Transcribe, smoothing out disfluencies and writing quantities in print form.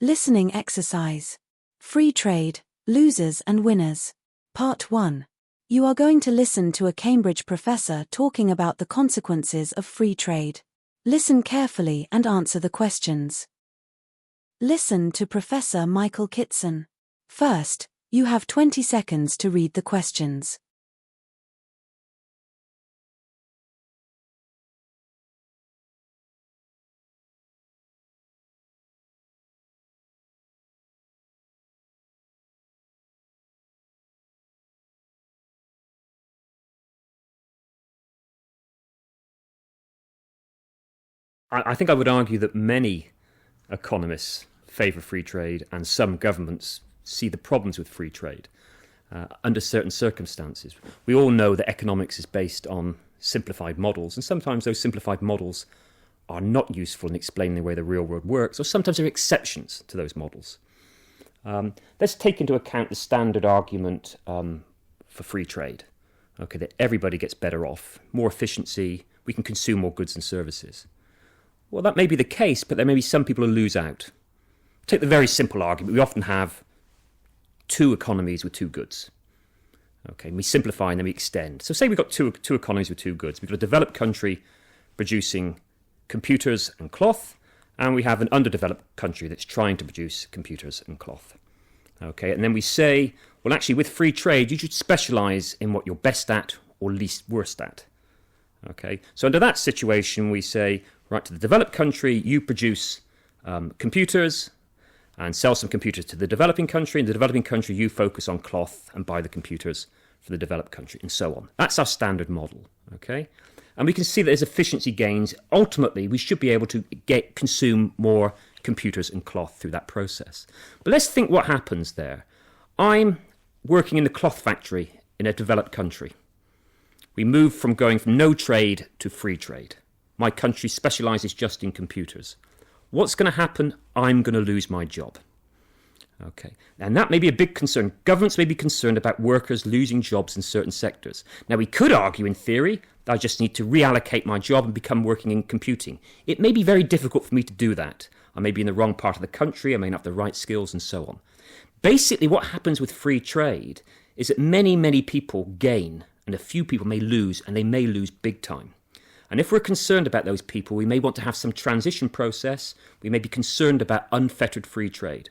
Listening exercise. Free trade, losers and winners. Part 1. You are going to listen to a Cambridge professor talking about the consequences of free trade. Listen carefully and answer the questions. Listen to Professor Michael Kitson. First, you have 20 seconds to read the questions. I think I would argue that many economists favour free trade and some governments see the problems with free trade under certain circumstances. We all know that economics is based on simplified models, and sometimes those simplified models are not useful in explaining the way the real world works, or sometimes there are exceptions to those models. Let's take into account the standard argument for free trade. Okay, that everybody gets better off, more efficiency, we can consume more goods and services. Well, that may be the case, but there may be some people who lose out. Take the very simple argument. We often have two economies with two goods. Okay, and we simplify and then we extend. So say we've got two economies with two goods. We've got a developed country producing computers and cloth, and we have an underdeveloped country that's trying to produce computers and cloth. Okay, and then we say, well, actually, with free trade, you should specialize in what you're best at or least worst at. Okay, so under that situation, we say, right, to the developed country, you produce computers and sell some computers to the developing country. In the developing country, you focus on cloth and buy the computers for the developed country, and so on. That's our standard model, okay? And we can see that there's efficiency gains. Ultimately, we should be able to consume more computers and cloth through that process. But let's think what happens there. I'm working in the cloth factory in a developed country. We move from going from no trade to free trade. My country specialises just in computers. What's going to happen? I'm going to lose my job. Okay, and that may be a big concern. Governments may be concerned about workers losing jobs in certain sectors. Now, we could argue in theory that I just need to reallocate my job and become working in computing. It may be very difficult for me to do that. I may be in the wrong part of the country, I may not have the right skills, and so on. Basically, what happens with free trade is that many people gain, and a few people may lose, and they may lose big time. And if we're concerned about those people, we may want to have some transition process. We may be concerned about unfettered free trade.